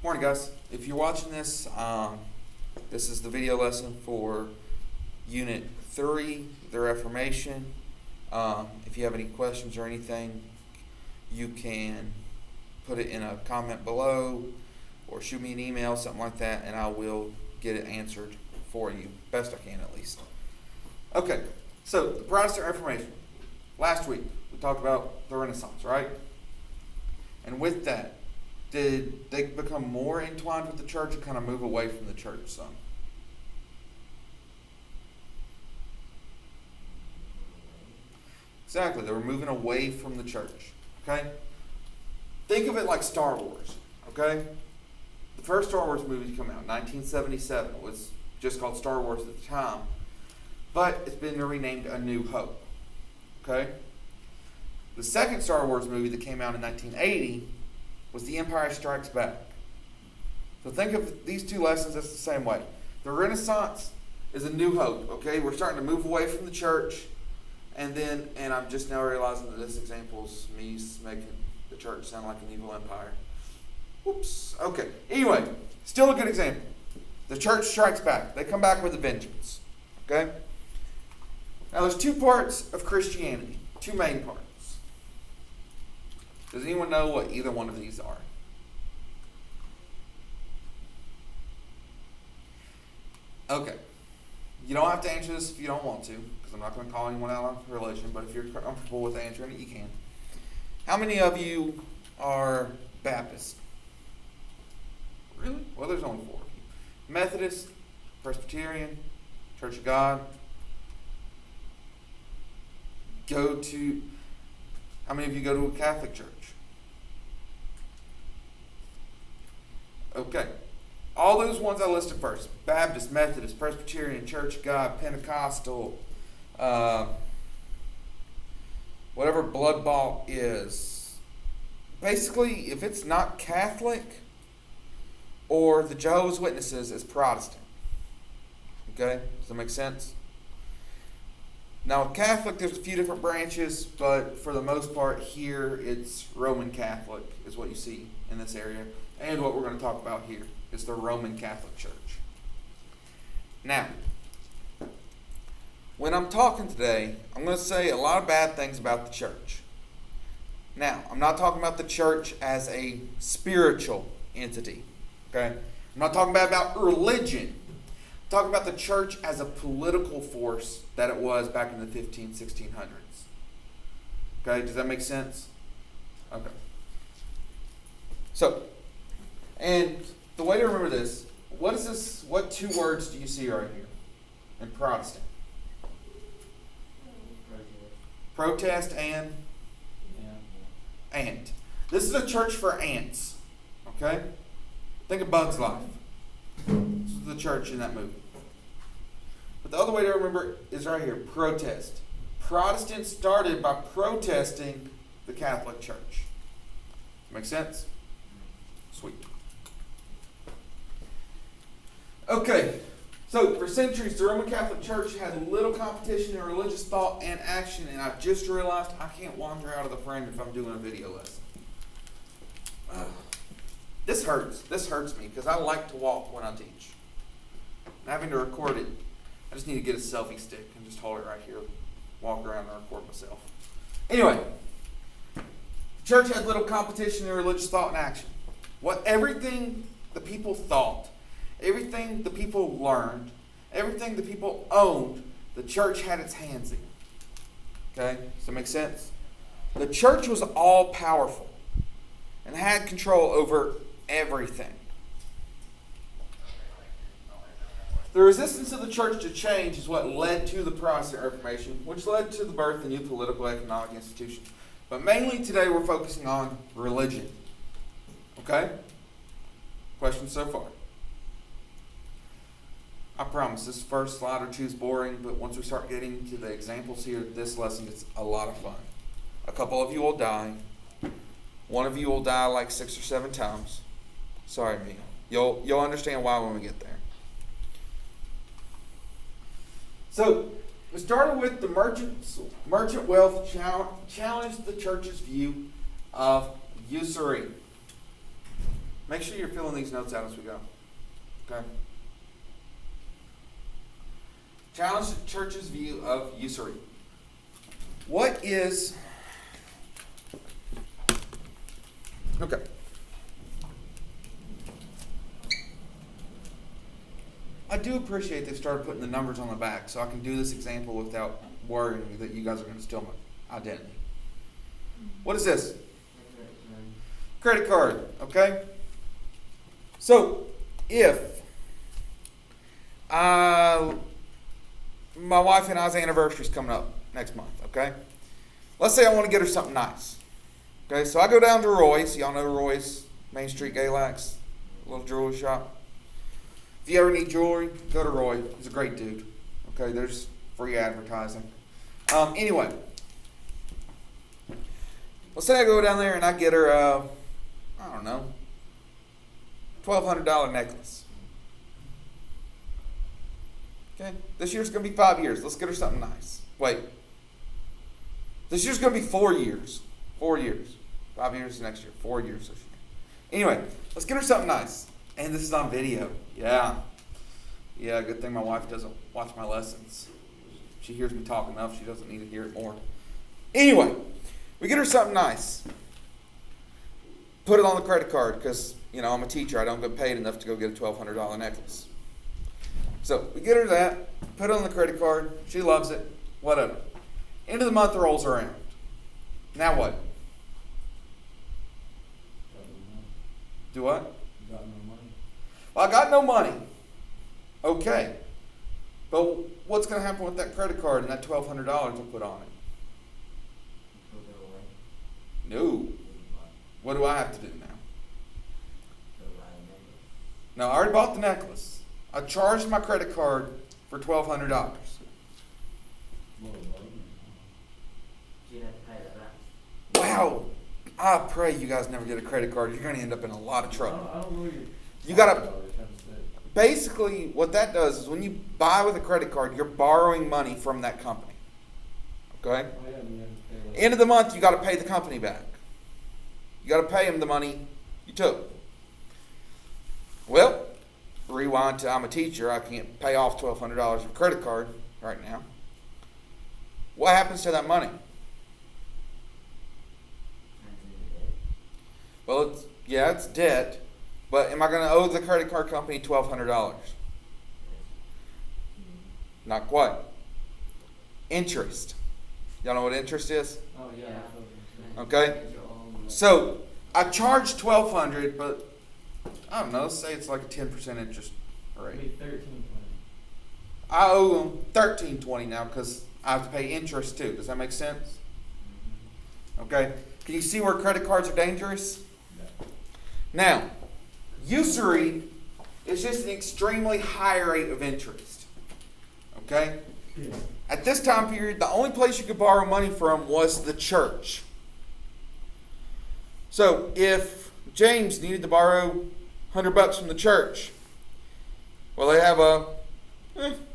Morning, guys. If you're watching this, this is the video lesson for Unit 3, the Reformation. If you have any questions or anything, you can put it in a comment below or shoot me an email, something like that, and I will get it answered for you, best I can at least. Okay, so the Protestant Reformation. Last week, we talked about the Renaissance, right? And with that, did they become more entwined with the church or kind of move away from the church some? Exactly, they were moving away from the church. Okay? Think of it like Star Wars. Okay? The first Star Wars movie to come out, 1977, was just called Star Wars at the time. But it's been renamed A New Hope. Okay? The second Star Wars movie that came out in 1980 was The Empire Strikes Back. So think of these two lessons as the same way. The Renaissance is a new hope, okay? We're starting to move away from the church, and I'm just now realizing that this example is me making the church sound like an evil empire. Whoops. Okay. Anyway, still a good example. The church strikes back. They come back with a vengeance. Okay? Now there's two parts of Christianity, two main parts. Does anyone know what either one of these are? Okay. You don't have to answer this if you don't want to, because I'm not going to call anyone out of religion, but if you're comfortable with answering it, you can. How many of you are Baptist? Really? Well, there's only 4 of you. Methodist, Presbyterian, Church of God. How many of you go to a Catholic church? Okay. All those ones I listed first. Baptist, Methodist, Presbyterian, Church of God, Pentecostal, whatever blood bought is. Basically, if it's not Catholic or the Jehovah's Witnesses, it's Protestant. Okay? Does that make sense? Now, Catholic, there's a few different branches, but for the most part here, it's Roman Catholic is what you see in this area. And what we're going to talk about here is the Roman Catholic Church. Now, when I'm talking today, I'm going to say a lot of bad things about the church. Now, I'm not talking about the church as a spiritual entity. Okay? I'm not talking about religion. I'm talking about the church as a political force that it was back in the 1600s. Okay? Does that make sense? Okay. So, and the way to remember this, what is this? What 2 words do you see right here in Protestant? Protest and? Ant. This is a church for ants. Okay? Think of Bug's Life. This is the church in that movie. But the other way to remember is right here, protest. Protestants started by protesting the Catholic Church. Make sense? Sweet. Okay, so for centuries, the Roman Catholic Church had little competition in religious thought and action, and I've just realized I can't wander out of the frame if I'm doing a video lesson. This hurts. This hurts me because I like to walk when I teach. And having to record it, I just need to get a selfie stick and just hold it right here, walk around and record myself. Anyway, the church had little competition in religious thought and action. Everything the people thought, everything the people learned, everything the people owned, the church had its hands in. Okay? Does that make sense? The church was all powerful and had control over everything. The resistance of the church to change is what led to the Protestant Reformation, which led to the birth of new political economic institutions. But mainly today we're focusing on religion. Okay? Questions so far? I promise this first slide or 2 is boring, but once we start getting to the examples here, this lesson gets a lot of fun. A couple of you will die. One of you will die like 6 or 7 times. Sorry, me. You'll understand why when we get there. So, we started with the merchant wealth challenged the church's view of usury. Make sure you're filling these notes out as we go. Okay? Challenge the church's view of usury. What is... Okay. I do appreciate they've started putting the numbers on the back so I can do this example without worrying that you guys are going to steal my identity. What is this? Credit card, okay? So, if my wife and I's anniversary is coming up next month, okay? Let's say I want to get her something nice. Okay, so I go down to Roy's. Y'all know Roy's, Main Street Galax, little jewelry shop. If you ever need jewelry, go to Roy. He's a great dude. Okay, there's free advertising. Anyway, let's say I go down there and I get her, I don't know, $1,200 necklace. Okay, this year's going to be 5 years. Let's get her something nice. Wait. This year's going to be 4 years. 4 years. 5 years next year. 4 years this year. Anyway, let's get her something nice. And this is on video. Yeah. Yeah, good thing my wife doesn't watch my lessons. She hears me talk enough, she doesn't need to hear it more. Anyway, we get her something nice. Put it on the credit card because, I'm a teacher. I don't get paid enough to go get a $1,200 necklace. So we get her that, put it on the credit card. She loves it. Whatever. End of the month rolls around. Now what? Do what? Got no money. Well, I got no money. Okay. But what's going to happen with that credit card and that $1,200 I put on it? No. What do I have to do now? No, I already bought the necklace. I charged my credit card for $1,200. Wow. I pray you guys never get a credit card. You're going to end up in a lot of trouble. I don't know you got to... Basically, what that does is when you buy with a credit card, you're borrowing money from that company. Okay? End of the month, you got to pay the company back. You got to pay them the money you took. Well, rewind to I'm a teacher. I can't pay off $1,200 of a credit card right now. What happens to that money? Well, it's debt. But am I going to owe the credit card company $1,200? Not quite. Interest. Y'all know what interest is? Oh, yeah. Okay. So I charged $1,200, but I don't know. Let's say it's like a 10% interest rate. Maybe $13.20. I owe them $13.20 now because I have to pay interest too. Does that make sense? Okay. Can you see where credit cards are dangerous? Yeah. Now, usury is just an extremely high rate of interest. Okay? Yeah. At this time period, the only place you could borrow money from was the church. So, if James needed to borrow $100 from the church, well, they have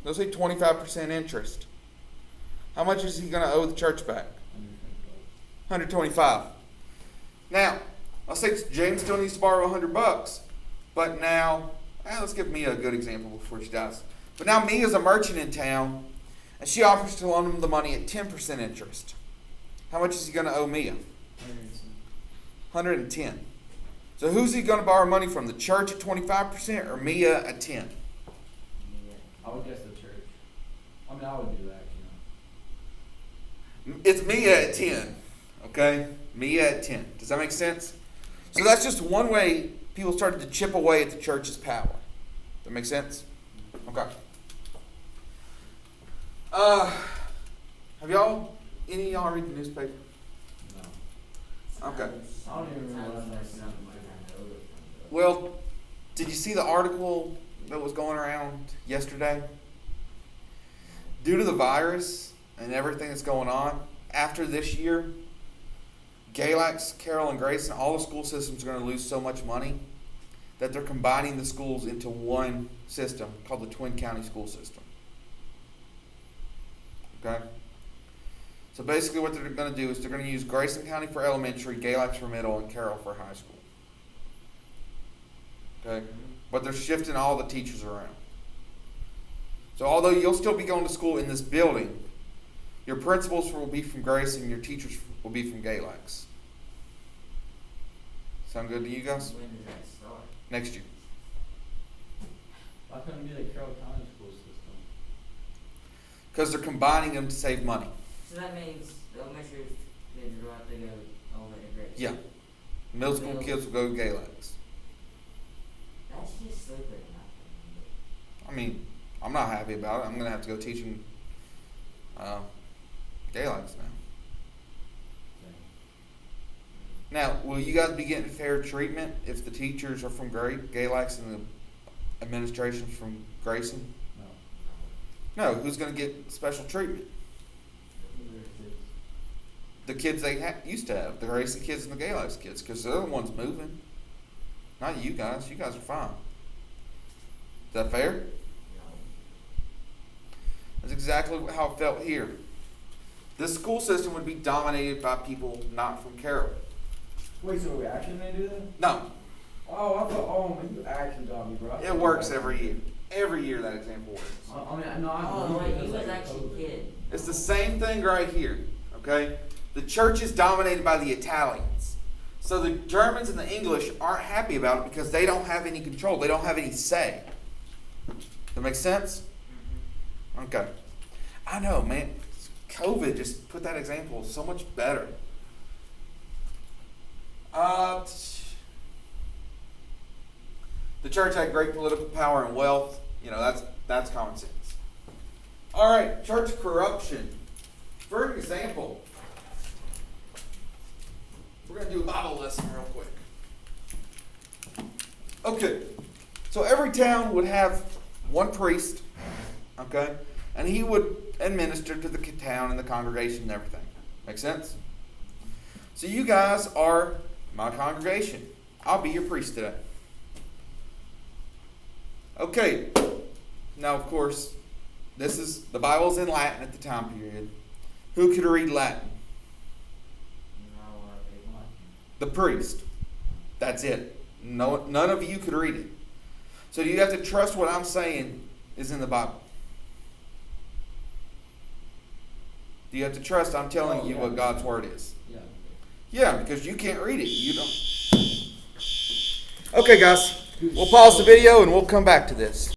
let's say 25% interest. How much is he going to owe the church back? $125. Now, let's say James still needs to borrow $100. But now, let's give Mia a good example before she dies. But now Mia's a merchant in town, and she offers to loan him the money at 10% interest. How much is he going to owe Mia? $110. So who's he going to borrow money from? The church at 25% or Mia at 10%? I would guess the church. I would do that, It's Mia at 10. Okay? Mia at 10. Does that make sense? So that's just one way people started to chip away at the church's power. That make sense? Okay. Have any of y'all read the newspaper? No. Okay. I don't even realize that's not Well, did you see the article that was going around yesterday? Due to the virus and everything that's going on, after this year, Galax, Carroll, and Grayson, all the school systems are going to lose so much money that they're combining the schools into one system called the Twin County School System. Okay? So basically what they're going to do is they're going to use Grayson County for elementary, Galax for middle, and Carroll for high school. Okay? But they're shifting all the teachers around. So although you'll still be going to school in this building, your principals will be from Grace and your teachers will be from Galax. Sound good to you guys? When does that start? Next year. Why couldn't it be the Carroll County school system? Because they're combining them to save money. So that means the elementary kids will have to go elementary grade. Yeah. Middle school kids will go to Galax. That's just stupid. I mean, I'm not happy about it. I'm going to have to go teaching Galax now. Now, will you guys be getting fair treatment if the teachers are from Galax and the administration's from Grayson? No. No, who's going to get special treatment? The kids they used to have, the Grayson kids and the Galax kids, because they're the ones moving. Not you guys. You guys are fine. Is that fair? That's exactly how it felt here. This school system would be dominated by people not from Carroll. Wait, so we actually may do that? No, Oh, I thought, oh man, you actually got me, bro. it works every year. Every year that example works. I mean, no, I Oh, wait, you because, was like, actually COVID. kidding. It's the same thing right here, okay? The church is dominated by the Italians. So the Germans and the English aren't happy about it because they don't have any control. They don't have any say. That makes sense? Okay. I know, man. COVID just put that example so much better. The church had great political power and wealth. You know, that's common sense. All right, church corruption. For example, we're going to do a Bible lesson real quick. Okay, so every town would have one priest, okay, and he would administer to the town and the congregation and everything. Make sense? So you guys are my congregation. I'll be your priest today. Okay, now of course, the Bible's in Latin at the time period. Who could read Latin? The priest. That's it. No, none of you could read it. So you have to trust what I'm saying is in the Bible. Do you have to trust I'm telling you what God's word is? Yeah. Yeah, because you can't read it. You don't. Okay, guys. We'll pause the video and we'll come back to this.